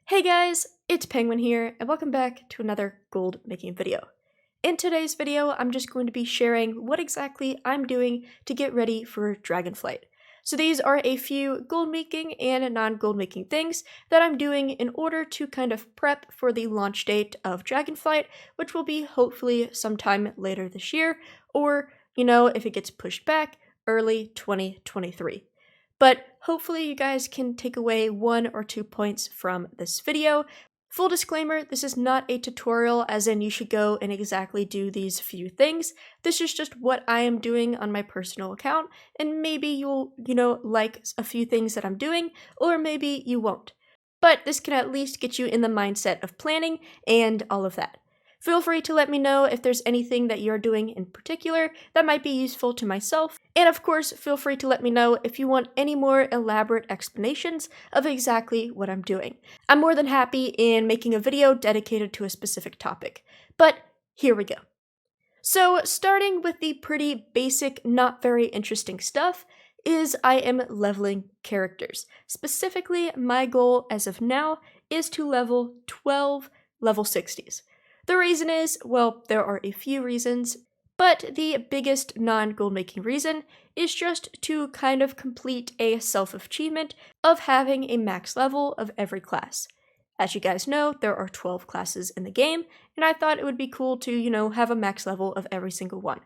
Hey guys, it's Penguin here, and welcome back to another gold making video. In today's video, I'm just going to be sharing what exactly I'm doing to get ready for Dragonflight. So these are a few gold making and non-gold making things that I'm doing in order to kind of prep for the launch date of Dragonflight, which will be hopefully sometime later this year, or, if it gets pushed back, early 2023. But hopefully you guys can take away 1 or 2 points from this video. Full disclaimer, this is not a tutorial as in you should go and exactly do these few things. This is just what I am doing on my personal account, and maybe you'll, like a few things that I'm doing, or maybe you won't. But this can at least get you in the mindset of planning and all of that. Feel free to let me know if there's anything that you're doing in particular that might be useful to myself. And of course, feel free to let me know if you want any more elaborate explanations of exactly what I'm doing. I'm more than happy in making a video dedicated to a specific topic. But here we go. So starting with the pretty basic, not very interesting stuff, is I am leveling characters. Specifically, my goal as of now is to level 12 level 60s. The reason is, well, there are a few reasons, but the biggest non-gold making reason is just to kind of complete a self-achievement of having a max level of every class. As you guys know, there are 12 classes in the game, and I thought it would be cool to, have a max level of every single one.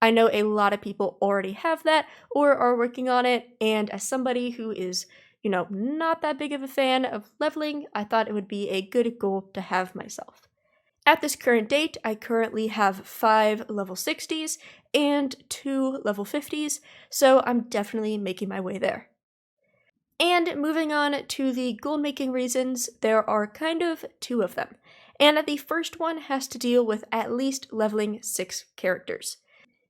I know a lot of people already have that or are working on it, and as somebody who is, not that big of a fan of leveling, I thought it would be a good goal to have myself. At this current date, I currently have 5 level 60s and 2 level 50s, so I'm definitely making my way there. And moving on to the gold making reasons, there are kind of 2 of them. And the first one has to deal with at least leveling 6 characters.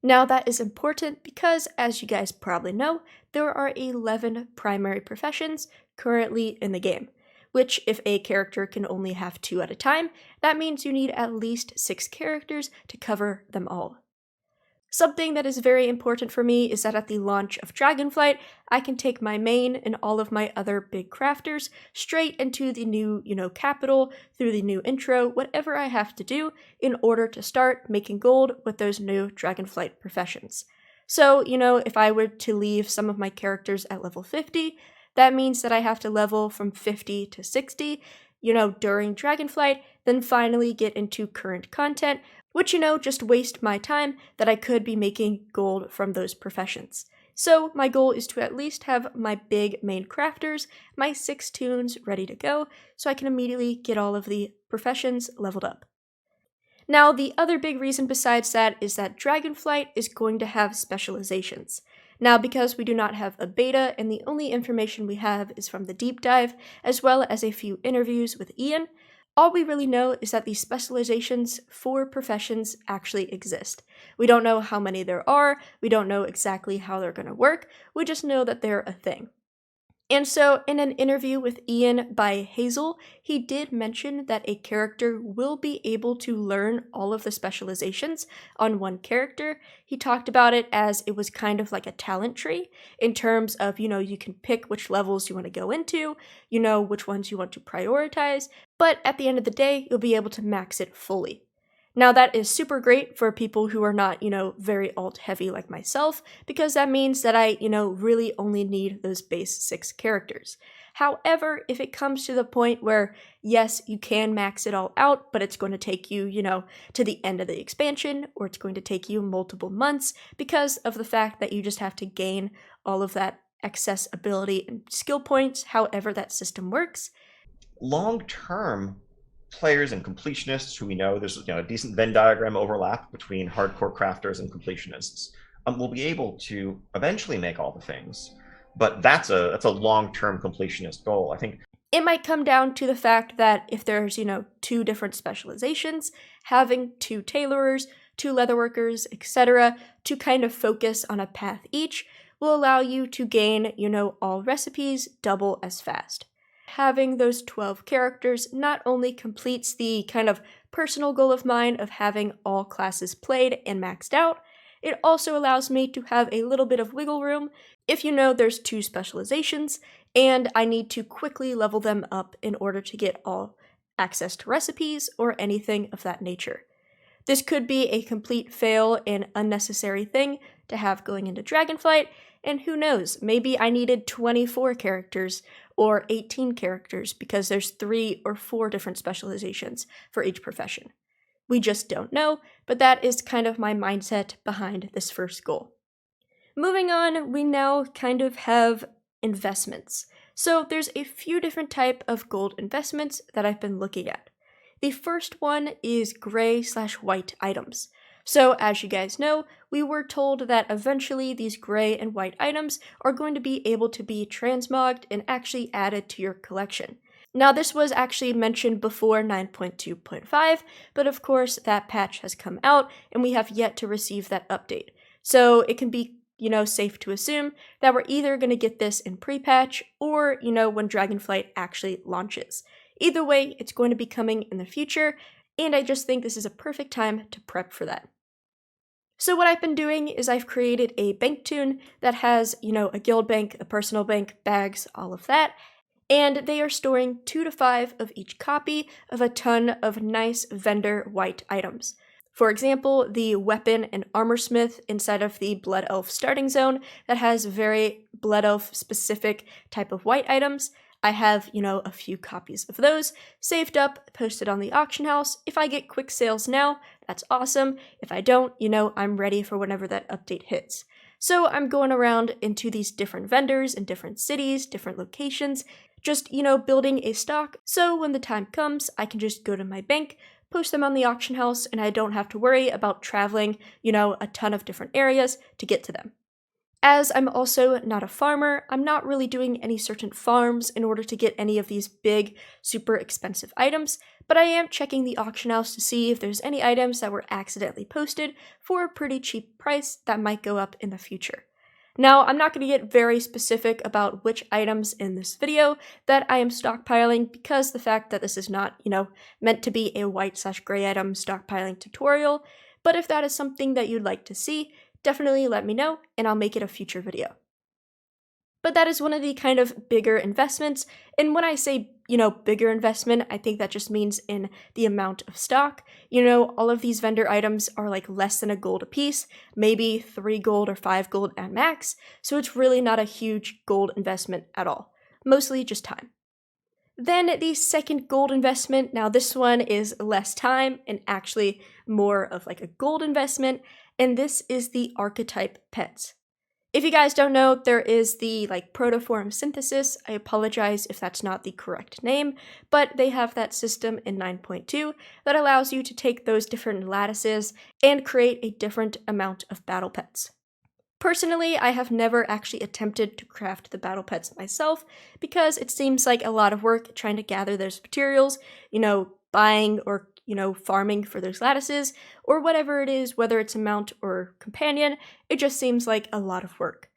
Now that is important because, as you guys probably know, there are 11 primary professions currently in the game. Which, if a character can only have 2 at a time, that means you need at least 6 characters to cover them all. Something that is very important for me is that at the launch of Dragonflight, I can take my main and all of my other big crafters straight into the new, capital, through the new intro, whatever I have to do in order to start making gold with those new Dragonflight professions. So, if I were to leave some of my characters at level 50, that means that I have to level from 50 to 60, during Dragonflight, then finally get into current content, which, just waste my time that I could be making gold from those professions. So my goal is to at least have my big main crafters, my 6 toons ready to go, so I can immediately get all of the professions leveled up. Now, the other big reason besides that is that Dragonflight is going to have specializations. Now, because we do not have a beta and the only information we have is from the deep dive, as well as a few interviews with Ian, all we really know is that these specializations for professions actually exist. We don't know how many there are, we don't know exactly how they're going to work, we just know that they're a thing. And so, in an interview with Ian by Hazel, he did mention that a character will be able to learn all of the specializations on one character. He talked about it as it was kind of like a talent tree in terms of, you can pick which levels you want to go into, which ones you want to prioritize, but at the end of the day, you'll be able to max it fully. Now that is super great for people who are not, very alt heavy like myself, because that means that I, really only need those base 6 characters. However, if it comes to the point where, yes, you can max it all out, but it's going to take you, to the end of the expansion, or it's going to take you multiple months because of the fact that you just have to gain all of that excess ability and skill points, however that system works. Long term, players and completionists who we know there's a decent Venn diagram overlap between hardcore crafters and completionists will be able to eventually make all the things, but that's a long-term completionist goal. I think it might come down to the fact that if there's 2 different specializations, having 2 tailorers, 2 leatherworkers, etc., to kind of focus on a path each will allow you to gain all recipes double as fast. Having those 12 characters not only completes the kind of personal goal of mine of having all classes played and maxed out, it also allows me to have a little bit of wiggle room. If there's 2 specializations, and I need to quickly level them up in order to get all access to recipes or anything of that nature. This could be a complete fail and unnecessary thing to have going into Dragonflight, and who knows, maybe I needed 24 characters or 18 characters because there's 3 or 4 different specializations for each profession. We just don't know, but that is kind of my mindset behind this first goal. Moving on, we now kind of have investments. So there's a few different type of gold investments that I've been looking at. The first one is gray/white items. So as you guys know, we were told that eventually these gray and white items are going to be able to be transmogged and actually added to your collection. Now this was actually mentioned before 9.2.5, but of course that patch has come out and we have yet to receive that update. So it can be, safe to assume that we're either going to get this in pre-patch or, when Dragonflight actually launches. Either way, it's going to be coming in the future, and I just think this is a perfect time to prep for that. So what I've been doing is I've created a bank toon that has, a guild bank, a personal bank, bags, all of that, and they are storing 2 to 5 of each copy of a ton of nice vendor white items. For example, the weapon and armor smith inside of the Blood Elf starting zone that has very Blood Elf specific type of white items. I have, a few copies of those saved up, posted on the auction house. If I get quick sales now, that's awesome. If I don't, I'm ready for whenever that update hits. So I'm going around into these different vendors in different cities, different locations, just, building a stock. So when the time comes, I can just go to my bank, post them on the auction house, and I don't have to worry about traveling, a ton of different areas to get to them. As I'm also not a farmer, I'm not really doing any certain farms in order to get any of these big, super expensive items, but I am checking the auction house to see if there's any items that were accidentally posted for a pretty cheap price that might go up in the future. Now, I'm not going to get very specific about which items in this video that I am stockpiling because the fact that this is not, meant to be a white/gray item stockpiling tutorial, but if that is something that you'd like to see, definitely let me know and I'll make it a future video. But that is one of the kind of bigger investments, and when I say, bigger investment, I think that just means in the amount of stock. All of these vendor items are like less than a gold a piece, maybe 3 gold or 5 gold at max, so it's really not a huge gold investment at all, mostly just time. Then the second gold investment, now this one is less time and actually more of like a gold investment, and this is the archetype pets. If you guys don't know, there is the protoform synthesis. I apologize if that's not the correct name, but they have that system in 9.2 that allows you to take those different lattices and create a different amount of battle pets. Personally, I have never actually attempted to craft the battle pets myself because it seems like a lot of work trying to gather those materials, buying or farming for those lattices, or whatever it is, whether it's a mount or companion, it just seems like a lot of work.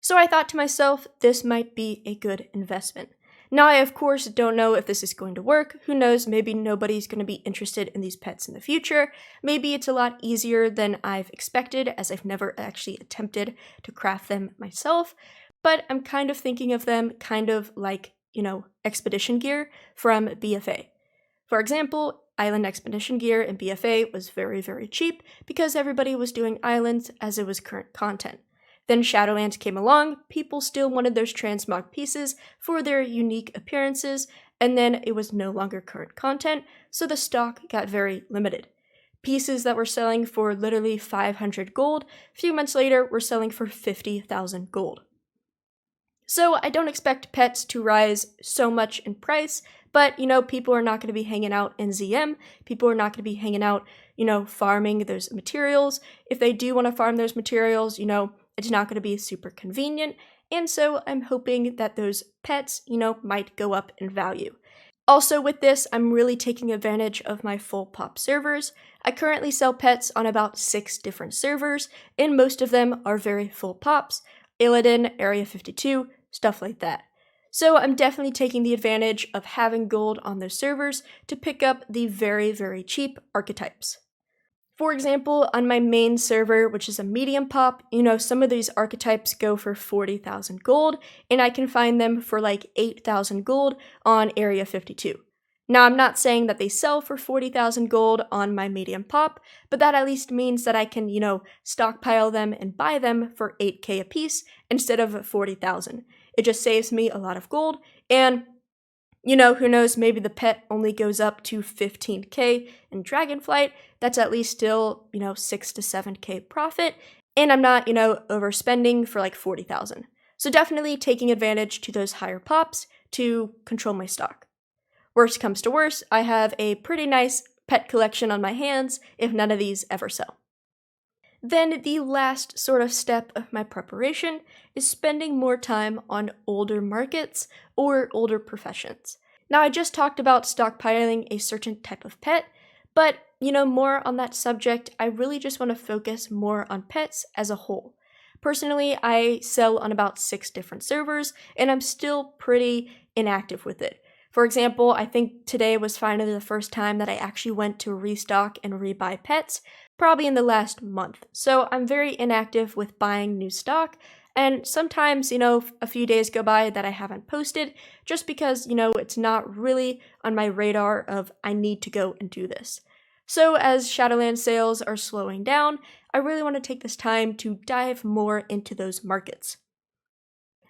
So I thought to myself, this might be a good investment. Now I of course don't know if this is going to work, who knows, maybe nobody's going to be interested in these pets in the future, maybe it's a lot easier than I've expected as I've never actually attempted to craft them myself, but I'm kind of thinking of them kind of like, expedition gear from BFA. For example, Island expedition gear in BFA was very, very cheap because everybody was doing islands as it was current content. Then Shadowlands came along, people still wanted those transmog pieces for their unique appearances, and then it was no longer current content, so the stock got very limited. Pieces that were selling for literally 500 gold, a few months later were selling for 50,000 gold. So I don't expect pets to rise so much in price, but, people are not going to be hanging out in ZM. People are not going to be hanging out, farming those materials. If they do want to farm those materials, it's not going to be super convenient. And so I'm hoping that those pets, might go up in value. Also with this, I'm really taking advantage of my full pop servers. I currently sell pets on about 6 different servers, and most of them are very full pops. Illidan, Area 52, stuff like that. So I'm definitely taking the advantage of having gold on those servers to pick up the very, very cheap archetypes. For example, on my main server, which is a medium pop, some of these archetypes go for 40,000 gold, and I can find them for like 8,000 gold on Area 52. Now, I'm not saying that they sell for 40,000 gold on my medium pop, but that at least means that I can, stockpile them and buy them for 8k a piece instead of 40,000. It just saves me a lot of gold, and who knows, maybe the pet only goes up to 15k in Dragonflight. That's at least still, 6 to 7k profit, and I'm not, overspending for like 40,000. So definitely taking advantage to those higher pops to control my stock. Worst comes to worst, I have a pretty nice pet collection on my hands if none of these ever sell. Then the last sort of step of my preparation is spending more time on older markets or older professions. Now, I just talked about stockpiling a certain type of pet, but more on that subject, I really just want to focus more on pets as a whole. Personally, I sell on about 6 different servers, and I'm still pretty inactive with it. For example, I think today was finally the first time that I actually went to restock and rebuy pets, probably in the last month. So I'm very inactive with buying new stock, and sometimes, a few days go by that I haven't posted just because, it's not really on my radar of I need to go and do this. So as Shadowlands sales are slowing down, I really want to take this time to dive more into those markets.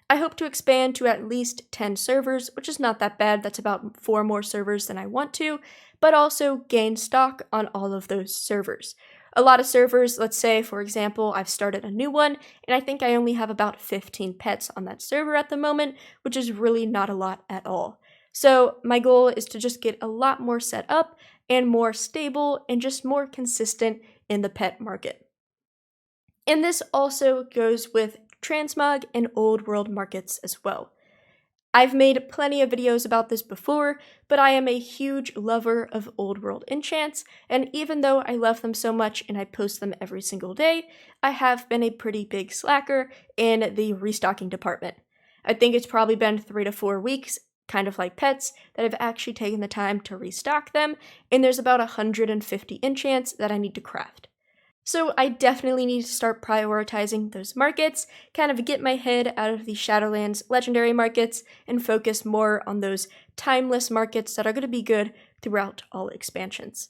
I hope to expand to at least 10 servers, which is not that bad. That's about 4 more servers than I want to, but also gain stock on all of those servers. A lot of servers, let's say, for example, I've started a new one, and I think I only have about 15 pets on that server at the moment, which is really not a lot at all. So my goal is to just get a lot more set up and more stable and just more consistent in the pet market. And this also goes with transmog and old world markets as well. I've made plenty of videos about this before, but I am a huge lover of old world enchants, and even though I love them so much and I post them every single day, I have been a pretty big slacker in the restocking department. I think it's probably been 3 to 4 weeks, kind of like pets, that I've actually taken the time to restock them, and there's about 150 enchants that I need to craft. So I definitely need to start prioritizing those markets, kind of get my head out of the Shadowlands legendary markets, and focus more on those timeless markets that are going to be good throughout all expansions.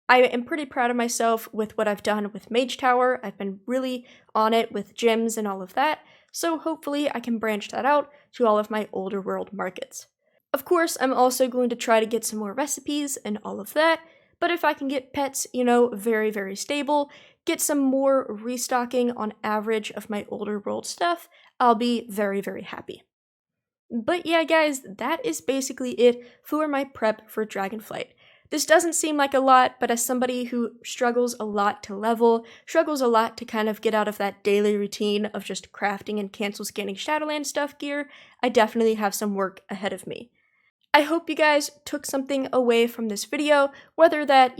I am pretty proud of myself with what I've done with Mage Tower. I've been really on it with gyms and all of that, so hopefully I can branch that out to all of my older world markets. Of course, I'm also going to try to get some more recipes and all of that, but if I can get pets, very, very stable, get some more restocking on average of my older world stuff, I'll be very, very happy. But yeah, guys, that is basically it for my prep for Dragonflight. This doesn't seem like a lot, but as somebody who struggles a lot to level, struggles a lot to kind of get out of that daily routine of just crafting and cancel scanning Shadowlands stuff gear, I definitely have some work ahead of me. I hope you guys took something away from this video, whether that,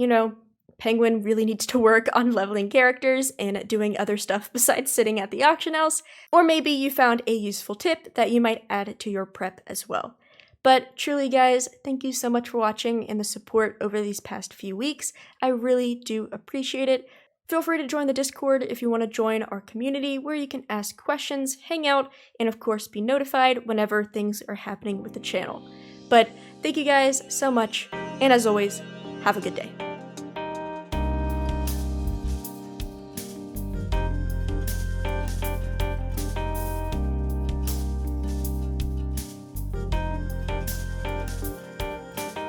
Penguin really needs to work on leveling characters and doing other stuff besides sitting at the auction house, or maybe you found a useful tip that you might add to your prep as well. But truly, guys, thank you so much for watching and the support over these past few weeks. I really do appreciate it. Feel free to join the Discord if you want to join our community where you can ask questions, hang out, and of course be notified whenever things are happening with the channel. But thank you guys so much, and as always, have a good day.